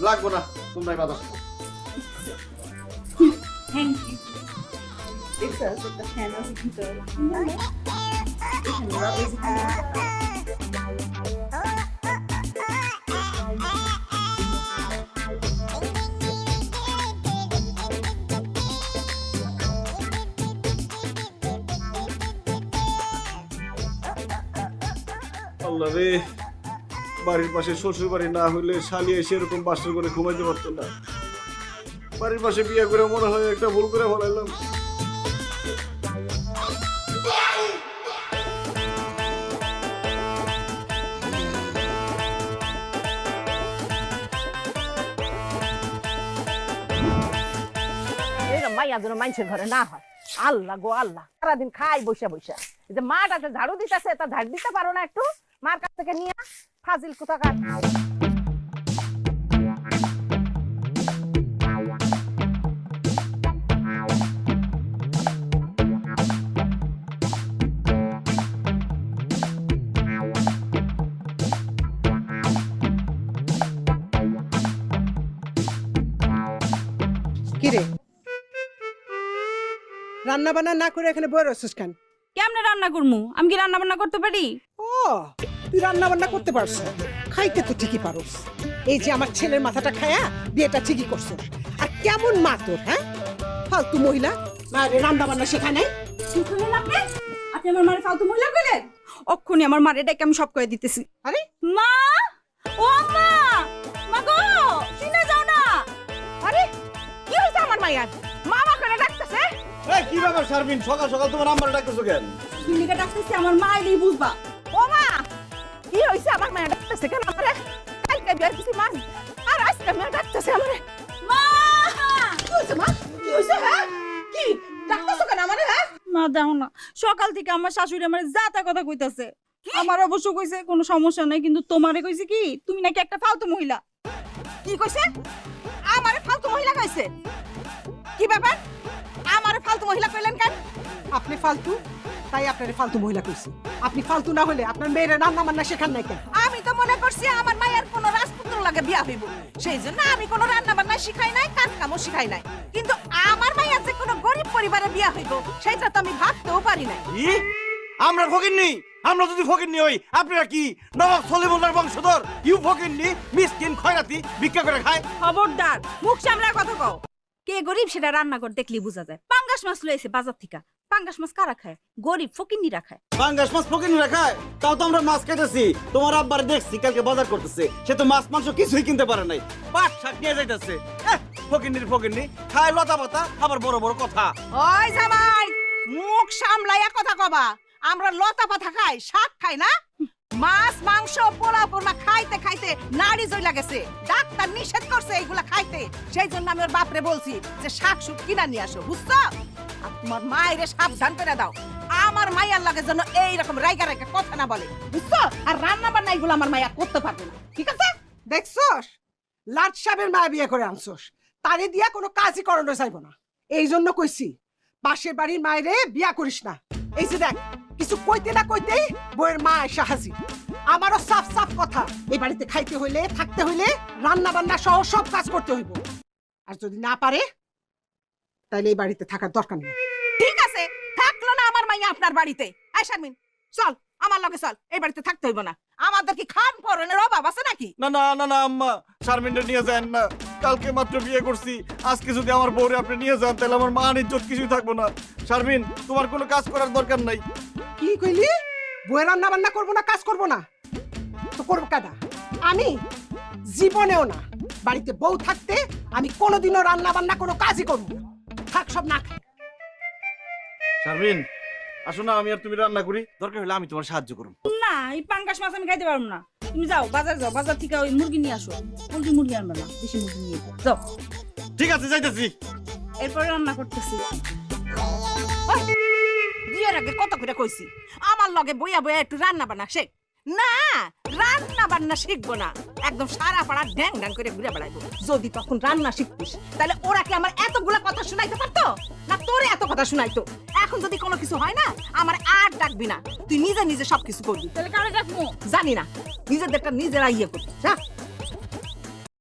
লাগবো না, তোমরাই বাজাও। Thank you. দেখছো একটা ফ্যান আছে ভিতরে। আল্লাহ রে, বাড়ির পাশে শ্বশুর বাড়ি না হইলে শালি এসে এরকম বাসর করে ঘুমাইতে পারতো না। বাড়ির পাশে বিয়ে করে মনে হয় একটা ভুল করে ফেলাইলাম। মাইয়া যেন মানুষের ঘরে না হয়। আল্লাহ গো আল্লাহ, সারাদিন খাই বৈশা বৈশা। এই যে মাটাতে ঝাড়ু দিতেছে, তা ঝাড় দিতে পারো না একটু? মার কাছ থেকে নিয়ে ফাজিল কোথাকার। কিরে, রান্না বান্না না করে এখানে বয়ে রয়েছিস কেন? কেমনে রান্না করমু? আমি কি রান্না বান্না করতে পারি? ও, তুই রান্না বান্না করতে পারছ, খাইতে তো ঠিকই পারস। এই যে আমার ছেলের মাথাটা খায়া বিয়েটা ঠিকই করছ। আর কেমন মা তোর, হ্যাঁ? ফালতু মহিলা, মায়ের রান্না বান্না শেখা নাই। কি কইলেন আপনি? আপনি আমার মারে ফালতু মহিলা কইলেন? অক্ষুনি আমার মারে ডাকে আমি সব কয়ে দিতেছি। আরে মা, ও মা, মা গো, শুনে যাও না। আরে কি হয়েছে আমার মাইয়ার? মামা করে ডাকতেছে। এই কি ব্যাপার শারমিন, সকাল সকাল তোমার আম্মারে ডাকতেছো কেন? তুমি কে ডাকতেছি? আমার মা এলেই বুঝবা। ও মা, কি হয়েছে আমার মাইয়া ডাকতেছে কেন আমারে? কালকে বিয়ার কিছু মাস আর আজকে মাইয়া ডাকতেছে আমারে। মা, কি হয়েছে মা? কি হয়েছে? হ্যাঁ কি ডাকতেছো কেন আমারে? হ্যাঁ মা দাও না, সকাল থেকে আমার শাশুড়ি আমার যাতা কথা কইতাছে। আমার অবশ্য কইছে কোনো সমস্যা নাই, কিন্তু তোমারে কইছে কি তুমি নাকি একটা ফালতু মহিলা। কি কইছে? আমারে ফালতু মহিলা কইছে? কি ব্যাপার? আমারে ফালতু মহিলা কইলেন কেন? আপনি ফালতু, তাই আপনার ফালতু মহিলা কইছি। আপনি ফালতু না হলে আপনার মেয়ের রান্না বান্না শেখান নাই কেন? আমি তো মনে করছি আমার মায়ের কোনো রাজপুত্র লাগে বিয়া হইব, সেই জন্য আমি কোনো রান্না বান্না শিখাই নাই, কাজ কামও শিখাই নাই। কিন্তু আমার মায়ের যে কোনো গরিব পরিবারে বিয়া হইব সেটা তো আমি ভাবতেও পারি নাই। কি? আমরা ফকিন্নি? আমরা যদি ফকিন্নি হই, আপনারা কি নবাব সলিমুল্লাহর বংশধর? ইউ ফকিন্নি, মিসকিন খয়রাতি ভিক্ষা করে খায়। খবরদার, মুখ সামলায় কথা কও। কে গরিব সেটা রান্না করে দেখলি বোঝা যায়। পাঙ্গাস মাছ লইছে বাজার থেকে। পাঙ্গাস মাছ কারা খায়? গরিব ফকিন্নিরা খায়। পাঙ্গাস মাছ ফকিন্নিরা খায়? তাও তো আমরা মাছ খাইতেছি। তোমার আব্বার দেখছি কালকে বাজার করতেছে, সে তো মাছ মাংস কিছুই কিনতে পারে নাই, পাট শাক নিয়ে যাইতেছে। ফকিন্নি খায় লতা পাতা, আবার বড় বড় কথা। ওই জামাই, মুখ সামলাইয়া কথা কবা। আমরা লতা পাতা খাই, শাক খাই না? মাছ মাংস পোলাও কোরমা খাইতে খাইতে নাড়ি জইলা গেছে। ডাক্তার নিষেধ করছে এইগুলা খাইতে, সেই জন্য আমি ওর বাপরে বলছি যে শাক সুক কিনা নিয়ে আসো, বুঝছো? আর তোমার মায়েরে সাবধান করে দাও, আমার মাইয়ার লাগে যেন এইরকম রাইগা রাইগা কথা না বলে, বুঝছো? আর রান্না বান্না এগুলো আমার মাইয়া করতে পারবে না, ঠিক আছে? দেখছস, লাট সাহেবের মায়া বিয়ে করে আনছস, তারে দিয়া কোনো কাজই করানো যাইব না। এই জন্য কইছি পাশের বাড়ির মায়েরে বিয়া করিস না। এই যে দেখ, কিছু কইতে না কইতেই বউয়ের মা এসে হাজির। আমারও সাফ সাফ কথা, এই বাড়িতে খাইতে হইলে, থাকতে হইলে, রান্না বান্না সহ সব কাজ করতে হইব। আর যদি না পারে তাহলে এই বাড়িতে থাকার দরকার নেই। ঠিক আছে, থাকলো না আমার মাইয়া আপনার বাড়িতে। এই শারমিন, চল আমার লগে চল, এই বাড়িতে থাকতে হইব না। আমাদের কি খান পরনের অভাব আছে নাকি? না না না না আম্মা, শারমিনটা নিয়ে যান না। কালকে মাত্র বিয়ে করছি, আজকে যদি আমার বউরে আপনি নিয়ে যান তাহলে আমার মান ইজ্জত কিছুই থাকবো না। শারমিন, তোমার কোনো কাজ করার দরকার নাই। কি কইলি? বউয়ের রান্না বান্না করবো না, কাজ করবো না? তো করবো কাদা? আমি জীবনেও না। বাড়িতে বউ থাকতে আমি কোনোদিনও রান্না বান্না কোনো কাজই করবো না। থাক সব না খাই। শারমিন, আসো না, আমি আর তুমি রান্না করি, দরকার হলে আমি তোমার সাহায্য করব। না, এই পাঙ্গাস মাছ আমি খাইতে পারবো না। তুমি যাও, বাজার যাও, বাজার থেকে ওই মুরগি নিয়ে আসো। পোল্ট্রি মুরগি আনবে না, দেশি মুরগি নিয়ে যাও। ঠিক আছে, যাইতেছি। এরপরে রান্না করতেছি। বিয়ের আগে কত করে কইছি আমার লগে বইয়া বইয়া একটু রান্না বান্না শেখ। না, রান্না বান্না শিখবো না, একদম সারা পাড়া ড্যাং ড্যাং করে ঘুরে বেড়াইবো। যদি তখন রান্না শিখতিস তাহলে ওরা কি আমার এতগুলা কথা শুনাইতে পারতো? না তোরে এত কথা শুনাইতো? এখন যদি কোনো কিছু হয় না, আমার আর ডাকবি না, তুই নিজে নিজে সবকিছু করবি। তাহলে কারে ডাকবো? জানি না, নিজেদেরটা নিজেরা ইয়ে করবি।